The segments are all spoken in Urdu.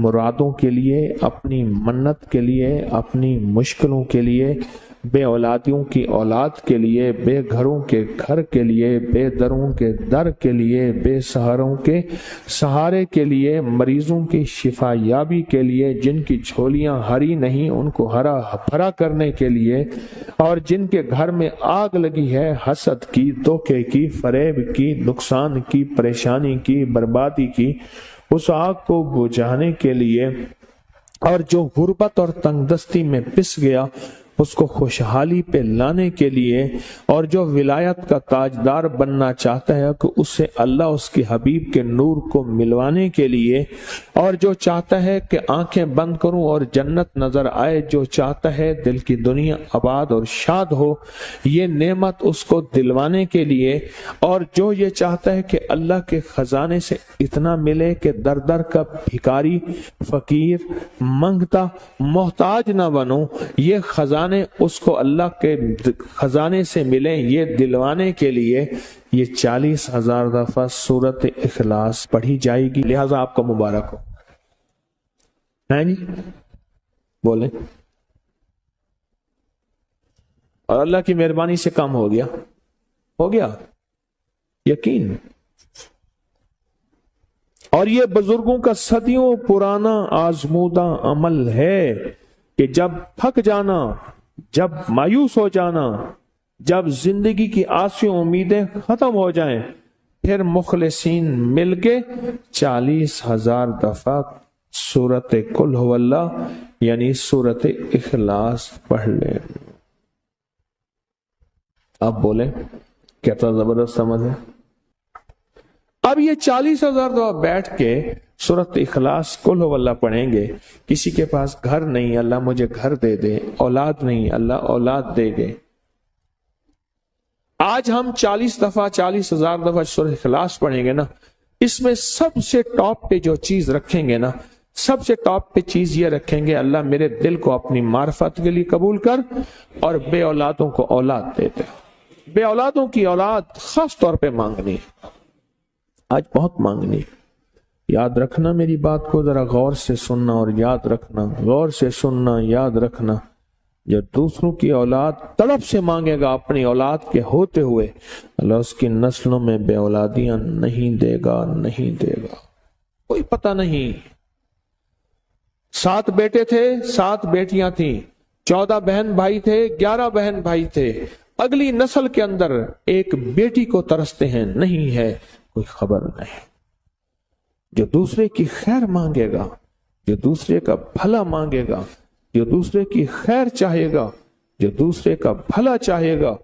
مرادوں کے لیے، اپنی منت کے لیے، اپنی مشکلوں کے لیے، بے اولادیوں کی اولاد کے لیے، بے گھروں کے گھر کے لیے، بے دروں کے در کے لیے، بے سہاروں کے سہارے کے لیے، مریضوں کی شفا یابی کے لیے، جن کی جھولیاں ہری نہیں ان کو ہرا بھرا کرنے کے لیے، اور جن کے گھر میں آگ لگی ہے حسد کی، دھوکے کی، فریب کی، نقصان کی، پریشانی کی، بربادی کی، اس آگ کو بجھانے کے لیے، اور جو غربت اور تنگ دستی میں پس گیا اس کو خوشحالی پہ لانے کے لیے، اور جو ولایت کا تاجدار بننا چاہتا ہے کہ اسے اللہ اس کے حبیب کے نور کو ملوانے کے لیے، اور جو چاہتا ہے کہ آنکھیں بند کروں اور جنت نظر آئے، جو چاہتا ہے دل کی دنیا آباد اور شاد ہو، یہ نعمت اس کو دلوانے کے لیے، اور جو یہ چاہتا ہے کہ اللہ کے خزانے سے اتنا ملے کہ در در کا بھکاری، فقیر، منگتا، محتاج نہ بنو، یہ خزانے اس کو اللہ کے خزانے سے ملیں، یہ دلوانے کے لیے یہ 40,000 دفعہ سورت اخلاص پڑھی جائے گی۔ لہذا آپ کو مبارک ہو۔ ہیں جی بولیں، اور اللہ کی مہربانی سے کام ہو گیا یقین۔ اور یہ بزرگوں کا صدیوں پرانا آزمودہ عمل ہے کہ جب تھک جانا، جب مایوس ہو جانا، جب زندگی کی آسیں امیدیں ختم ہو جائیں، پھر مخلصین مل کے 40,000 دفعہ سورت قل هو اللہ یعنی سورت اخلاص پڑھ لیں۔ اب بولیں کہتا زبردست سمجھ ہے؟ اب یہ 40,000 دفعہ بیٹھ کے سورت اخلاص قل هو اللہ پڑھیں گے۔ کسی کے پاس گھر نہیں، اللہ مجھے گھر دے دے، اولاد نہیں، اللہ اولاد دے دے۔ آج ہم 40,000 دفعہ سورت اخلاص پڑھیں گے نا، اس میں سب سے ٹاپ پہ جو چیز رکھیں گے نا، سب سے ٹاپ پہ چیز یہ رکھیں گے، اللہ میرے دل کو اپنی معرفت کے لیے قبول کر اور بے اولادوں کو اولاد دے دے۔ بے اولادوں کی اولاد خاص طور پہ مانگنی، آج بہت مانگنی۔ یاد رکھنا میری بات کو ذرا غور سے سننا اور یاد رکھنا، غور سے سننا، یاد رکھنا۔ جو دوسروں کی اولاد تڑپ سے مانگے گا اپنی اولاد کے ہوتے ہوئے، اللہ اس کی نسلوں میں بے اولادیاں نہیں دے گا، نہیں دے گا۔ کوئی پتہ نہیں، 7 بیٹے تھے، 7 بیٹیاں تھیں، 14 بہن بھائی تھے، 11 بہن بھائی تھے، اگلی نسل کے اندر ایک بیٹی کو ترستے ہیں، نہیں ہے، کوئی خبر نہیں۔ جو دوسرے کی خیر مانگے گا، جو دوسرے کا بھلا مانگے گا، جو دوسرے کی خیر چاہے گا، جو دوسرے کا بھلا چاہے گا،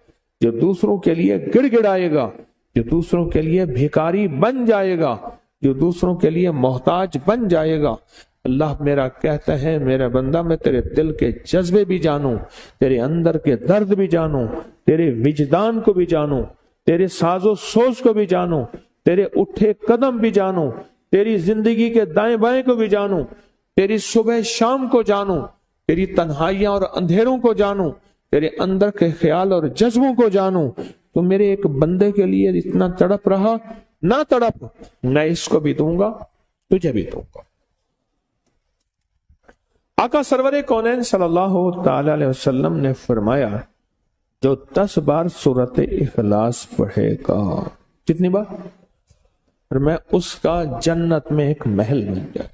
جو دوسروں کے لیے گڑ گڑائے گا، جو دوسروں کے لیے بھیکاری بن جائے گا، جو دوسروں کے لیے محتاج بن جائے گا، اللہ میرا کہتا ہے میرا بندہ میں تیرے دل کے جذبے بھی جانوں، تیرے اندر کے درد بھی جانوں، تیرے وجدان کو بھی جانوں، تیرے ساز و سوز کو بھی جانوں، تیرے اٹھے قدم بھی جانوں، تیری زندگی کے دائیں بائیں کو بھی جانوں، تیری صبح شام کو جانوں، تیری تنہائیاں اور اندھیروں کو جانوں، تیرے اندر کے خیال اور جذبوں کو جانوں۔ تو میرے ایک بندے کے لیے اتنا تڑپ رہا، نہ تڑپ، میں اس کو بھی دوں گا، تجھے بھی دوں گا۔ آقا سرور کونین صلی اللہ تعالی علیہ وسلم نے فرمایا جو 10 بار سورت اخلاص پڑھے گا، کتنی بار؟ میں اس کا جنت میں ایک محل بن جائے۔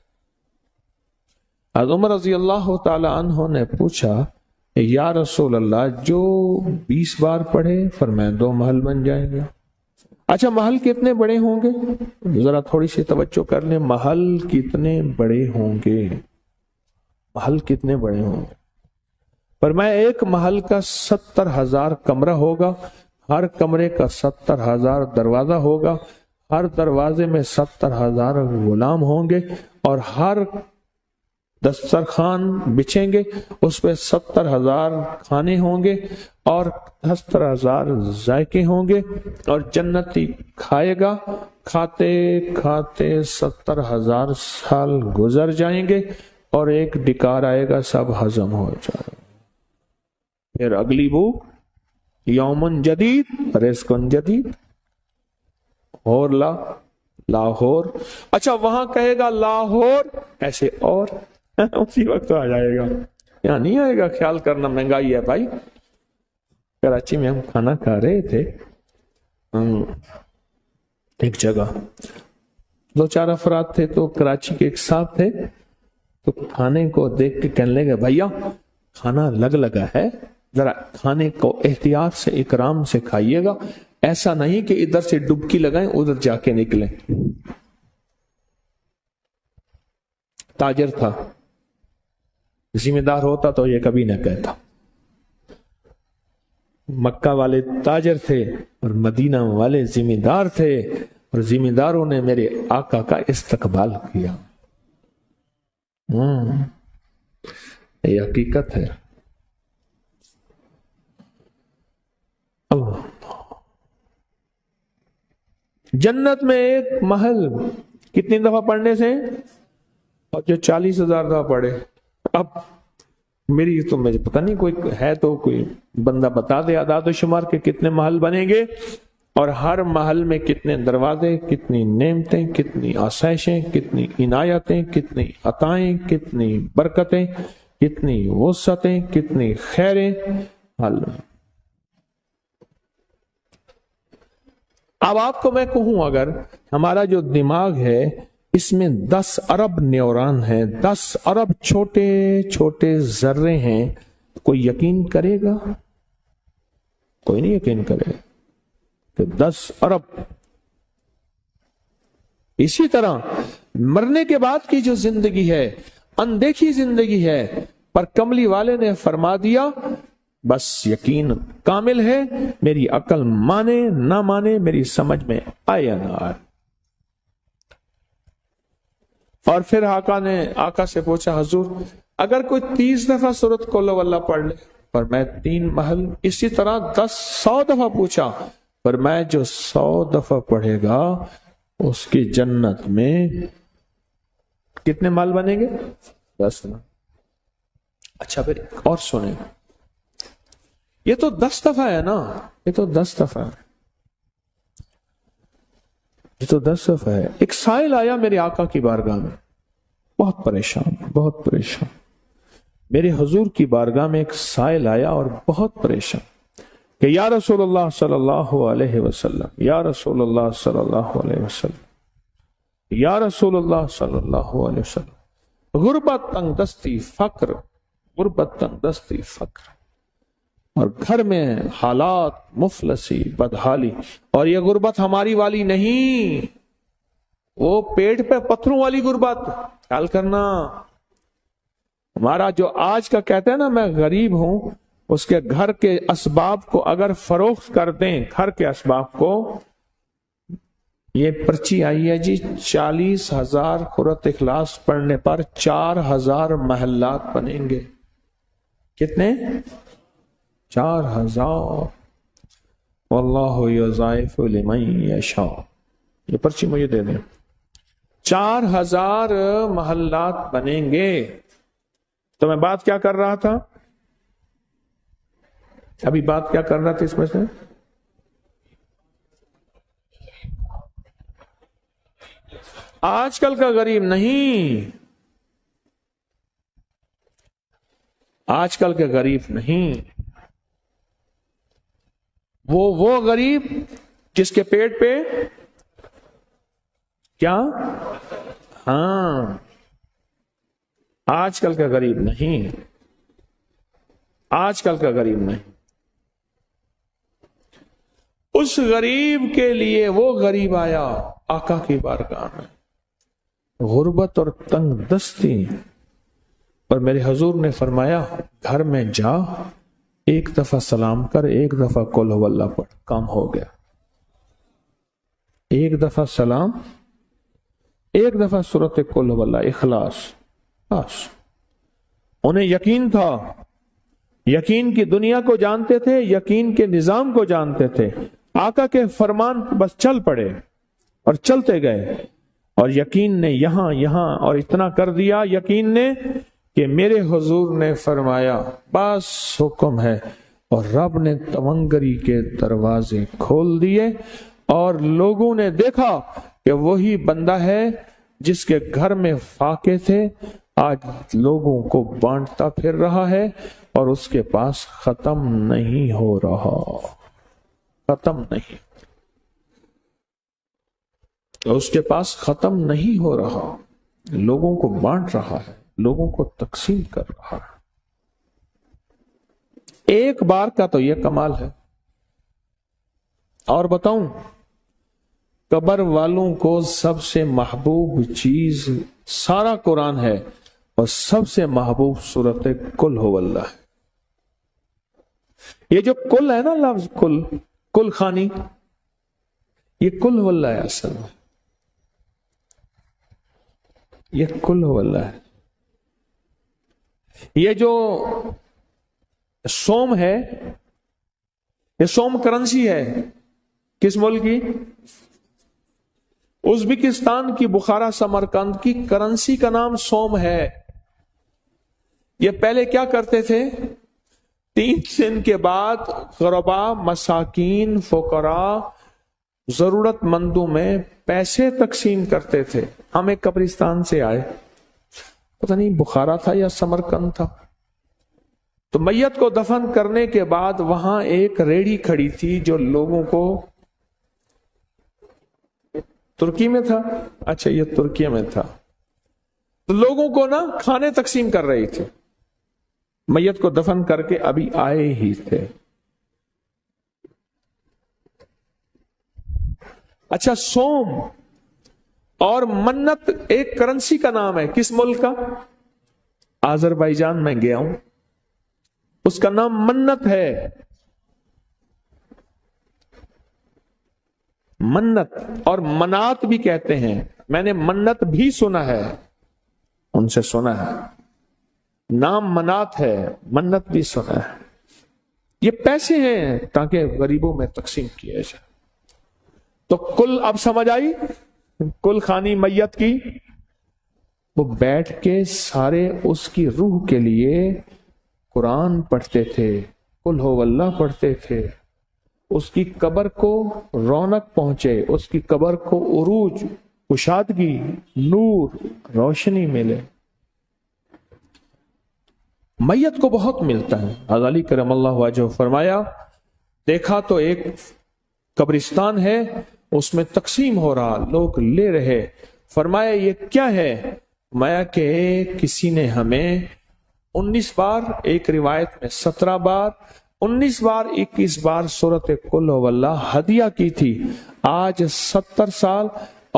حضرت عمر رضی اللہ تعالی عنہ نے پوچھا یا رسول اللہ جو 20 بار پڑھے، فرمایا 2 محل بن جائیں گے۔ اچھا محل کتنے بڑے ہوں گے؟ ذرا تھوڑی سی توجہ کر لیں، محل کتنے بڑے ہوں گے؟ محل کتنے بڑے ہوں گے؟ فرمایا ایک محل کا 70,000 کمرہ ہوگا، ہر کمرے کا 70,000 دروازہ ہوگا، ہر دروازے میں 70,000 غلام ہوں گے، اور ہر دسترخوان بچھیں گے، اس پہ 70,000 کھانے ہوں گے اور 70,000 ذائقے ہوں گے، اور جنتی کھائے گا، کھاتے کھاتے 70,000 سال گزر جائیں گے اور ایک ڈکار آئے گا، سب ہضم ہو جائے گا۔ پھر اگلی بھوک، یومن جدید رزقن جدید، اور لا لاہور. اچھا وہاں کہے گا لاہور ایسے اور اسی وقت آ جائے گا. یہاں نہیں آئے گا. خیال کرنا مہنگائی ہے بھائی. کراچی میں ہم کھانا کھا رہے تھے ایک جگہ, 2-4 افراد تھے, تو کراچی کے ایک صاحب تھے, تو کھانے کو دیکھ کے کہنے لگے بھیا کھانا لگا ہے, ذرا کھانے کو احتیاط سے اکرام سے کھائیے گا, ایسا نہیں کہ ادھر سے ڈبکی لگائیں ادھر جا کے نکلیں. تاجر تھا, ذمہ دار ہوتا تو یہ کبھی نہ کہتا. مکہ والے تاجر تھے اور مدینہ والے ذمہ دار تھے, اور ذمہ داروں نے میرے آقا کا استقبال کیا. یہ حقیقت ہے. جنت میں ایک محل کتنی دفعہ پڑھنے سے, اور جو 40,000 دفعہ پڑھے. اب میری تو مجھے پتہ نہیں, کوئی ہے تو کوئی بندہ بتا دے اعداد و شمار کے کتنے محل بنیں گے, اور ہر محل میں کتنے دروازے, کتنی نعمتیں, کتنی آسائشیں, کتنی عنایتیں, کتنی عطائیں, کتنی برکتیں, کتنی وسعتیں, کتنی خیریں محل میں. اب آپ کو میں کہوں اگر ہمارا جو دماغ ہے اس میں 10 ارب نیوران ہیں, 10 ارب چھوٹے چھوٹے ذرے ہیں, کوئی یقین کرے گا؟ کوئی نہیں یقین کرے گا کہ 10 ارب. اسی طرح مرنے کے بعد کی جو زندگی ہے اندیکھی زندگی ہے, پر کملی والے نے فرما دیا بس یقین کامل ہے, میری عقل مانے نہ مانے, میری سمجھ میں آئے یا نہ آئے. اور پھر آقا سے پوچھا حضور اگر کوئی 30 دفعہ سورۃ قل ہو اللہ پڑھ لے, پر میں 3 محل. اسی طرح 100 دفعہ پوچھا, پر میں جو 100 دفعہ پڑھے گا اس کی جنت میں کتنے محل بنیں گے؟ 10. اچھا پھر اور سنیں, یہ تو 10 دفعہ ہے نا, یہ تو 10 دفعہ ہے, یہ تو 10 دفعہ ہے. ایک سائل آیا میرے آقا کی بارگاہ میں, بہت پریشان, بہت پریشان. میرے حضور کی بارگاہ میں ایک سائل آیا اور بہت پریشان کہ یا رسول اللہ صلی اللہ علیہ وسلم, یا رسول اللہ صلی اللہ علیہ وسلم, یا رسول اللہ صلی اللہ علیہ وسلم, غربت, تنگ دستی, فقر, غربت, تنگ دستی, فقر, اور گھر میں حالات مفلسی, بدحالی. اور یہ غربت ہماری والی نہیں, وہ پیٹ پہ پتھروں والی غربت. خیال کرنا, ہمارا جو آج کا کہتے ہیں نا میں غریب ہوں, اس کے گھر کے اسباب کو اگر فروخت کر دیں, گھر کے اسباب کو, یہ پرچی آئی ہے جی 40,000 سورۃ اخلاص پڑھنے پر 4,000 محلات بنیں گے. کتنے؟ 4,000. واللہ یضاعف لمن یشاء. یہ پرچی مجھے دے دیں. 4,000 محلات بنیں گے. تو میں بات کیا کر رہا تھا ابھی, بات کیا کر رہا تھا اس میں سے؟ آج کل کا غریب نہیں, آج کل کے غریب نہیں, وہ غریب جس کے پیٹ پہ کیا, ہاں, آج کل کا غریب نہیں, آج کل کا غریب نہیں. اس غریب کے لیے وہ غریب آیا آقا کی بارگاہ میں, غربت اور تنگ دستی, پر میرے حضور نے فرمایا گھر میں جا, ایک دفعہ سلام کر, ایک دفعہ قل ہو اللہ پڑھ, کام ہو گیا. ایک دفعہ سلام, ایک دفعہ سورۃ قل ہو اللہ اخلاص, بس. انہیں یقین تھا, یقین کی دنیا کو جانتے تھے, یقین کے نظام کو جانتے تھے. آقا کے فرمان بس چل پڑے اور چلتے گئے, اور یقین نے یہاں اور اتنا کر دیا یقین نے کہ میرے حضور نے فرمایا بس حکم ہے, اور رب نے تونگری کے دروازے کھول دیے, اور لوگوں نے دیکھا کہ وہی بندہ ہے جس کے گھر میں فاقے تھے آج لوگوں کو بانٹتا پھر رہا ہے اور اس کے پاس ختم نہیں ہو رہا، ختم نہیں، اس کے پاس ختم نہیں ہو رہا، لوگوں کو بانٹ رہا ہے، لوگوں کو تقسیم کر رہا ہے۔ ایک بار کا تو یہ کمال ہے۔ اور بتاؤں، قبر والوں کو سب سے محبوب چیز سارا قرآن ہے اور سب سے محبوب سورت قل هو اللہ ہے۔ یہ جو کل ہے نا لفظ کل، کل خانی، یہ قل هو اللہ ہے اصل میں، یہ قل هو اللہ ہے۔ یہ جو سوم ہے، یہ سوم کرنسی ہے، کس ملک کی؟ ازبکستان کی، بخارا سمرقند کی کرنسی کا نام سوم ہے۔ یہ پہلے کیا کرتے تھے؟ 3 دن کے بعد غربا، مساکین، فقراء، ضرورت مندوں میں پیسے تقسیم کرتے تھے۔ ہم ایک قبرستان سے آئے، پتہ نہیں بخارا تھا یا سمرقند تھا، تو میت کو دفن کرنے کے بعد وہاں ایک ریڑھی کھڑی تھی جو لوگوں کو، ترکی میں تھا، اچھا یہ ترکی میں تھا، تو لوگوں کو نا کھانے تقسیم کر رہی تھی، میت کو دفن کر کے ابھی آئے ہی تھے۔ اچھا، سوم اور منت ایک کرنسی کا نام ہے، کس ملک کا؟ آذربائیجان میں گیا ہوں، اس کا نام منت ہے، منت، اور منات بھی کہتے ہیں، میں نے منت بھی سنا ہے، ان سے سنا ہے، نام منات ہے، منت بھی سنا ہے۔ یہ پیسے ہیں تاکہ غریبوں میں تقسیم کیا جائے۔ تو کل اب سمجھ آئی، کل خانی میت کی، وہ بیٹھ کے سارے اس کی روح کے لیے قرآن پڑھتے تھے، قل هو اللہ پڑھتے تھے، اس کی قبر کو رونق پہنچے، اس کی قبر کو عروج، کشادگی، نور، روشنی ملے۔ میت کو بہت ملتا ہے۔ غزالی کرم اللہ وجہہ فرمایا، دیکھا تو ایک قبرستان ہے، اس میں تقسیم ہو رہا، لوگ لے رہے، فرمایا یہ کیا ہے؟ فرمایا کہ کسی نے ہمیں 19 بار، ایک روایت میں 17 بار، 19 بار، 21 بار سورت قل هو اللہ ہدیہ کی تھی۔ آج 70 سال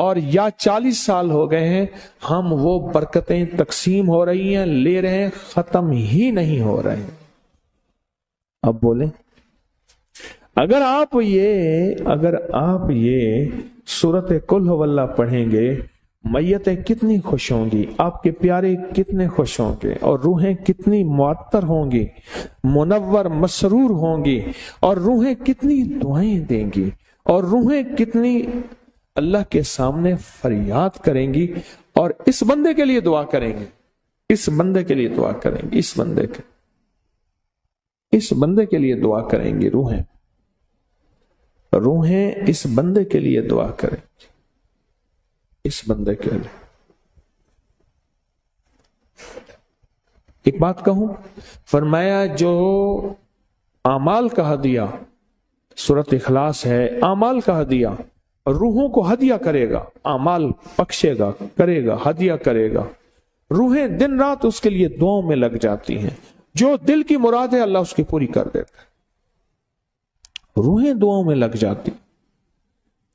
اور یا 40 سال ہو گئے ہیں، ہم وہ برکتیں تقسیم ہو رہی ہیں، لے رہے ہیں، ختم ہی نہیں ہو رہے ہیں۔ اب بولیں، اگر آپ یہ سورت قل هو اللہ پڑھیں گے، میتیں کتنی خوش ہوں گی، آپ کے پیارے کتنے خوش ہوں گے، اور روحیں کتنی معطر ہوں گی، منور مسرور ہوں گی، اور روحیں کتنی دعائیں دیں گی، اور روحیں کتنی اللہ کے سامنے فریاد کریں گی، اور اس بندے کے لیے دعا کریں گے، اس بندے کے لیے دعا کریں گے، اس بندے کے لیے دعا کریں گے، روحیں اس بندے کے لیے دعا کریں گی، اس بندے کے لیے۔ ایک بات کہوں، فرمایا جو اعمال کا ہدیہ، سورۃ اخلاص ہے، اعمال کا ہدیہ، روحوں کو ہدیہ کرے گا، اعمال بخشے گا، کرے گا، ہدیہ کرے گا، روحیں دن رات اس کے لیے دعاؤں میں لگ جاتی ہیں، جو دل کی مراد ہے اللہ اس کی پوری کر دیتا ہے، روحیں دعاؤں میں لگ جاتی،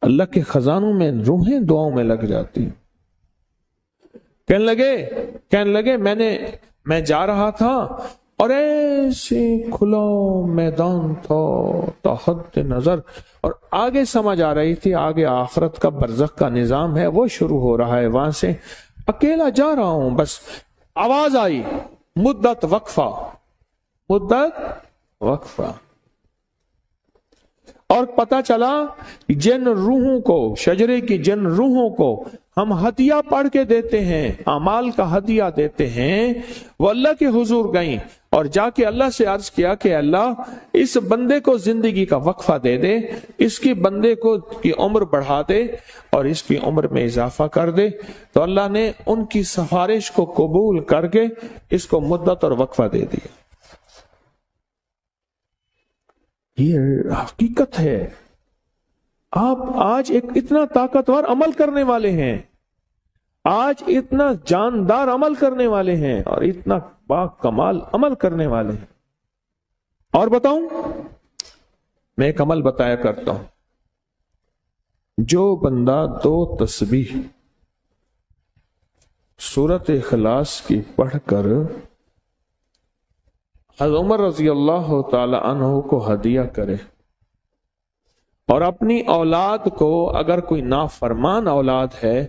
اللہ کے خزانوں میں روحیں دعاؤں میں لگ جاتی۔ کہنے لگے میں جا رہا تھا اور ایسے کھلا میدان تھا حد نظر، اور آگے سمجھ آ رہی تھی، آگے آخرت کا برزخ کا نظام ہے، وہ شروع ہو رہا ہے، وہاں سے اکیلا جا رہا ہوں، بس آواز آئی، مدت وقفہ، اور پتا چلا جن روحوں کو، شجرے کی جن روحوں کو ہم ہدیہ پڑھ کے دیتے ہیں، اعمال کا ہدیہ دیتے ہیں، وہ اللہ کے حضور گئیں اور جا کے اللہ سے عرض کیا کہ اللہ اس بندے کو زندگی کا وقفہ دے دے، اس کی بندے کو کی عمر بڑھا دے اور اس کی عمر میں اضافہ کر دے، تو اللہ نے ان کی سفارش کو قبول کر کے اس کو مدت اور وقفہ دے دیا۔ یہ حقیقت ہے۔ آپ آج ایک اتنا طاقتور عمل کرنے والے ہیں، آج اتنا جاندار عمل کرنے والے ہیں اور اتنا با کمال عمل کرنے والے ہیں۔ اور بتاؤں، میں ایک عمل بتایا کرتا ہوں، جو بندہ 2 تسبیح سورۃ اخلاص کی پڑھ کر حضرت عمر رضی اللہ تعالی عنہ کو ہدیہ کرے اور اپنی اولاد کو، اگر کوئی نافرمان اولاد ہے،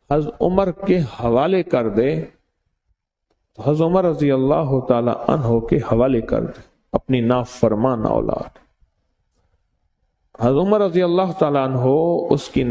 حضرت عمر کے حوالے کر دے، تو حضرت عمر رضی اللہ تعالی عنہ کے حوالے کر دے اپنی نافرمان اولاد۔ حضرت عمر رضی اللہ تعالی عنہ اس کی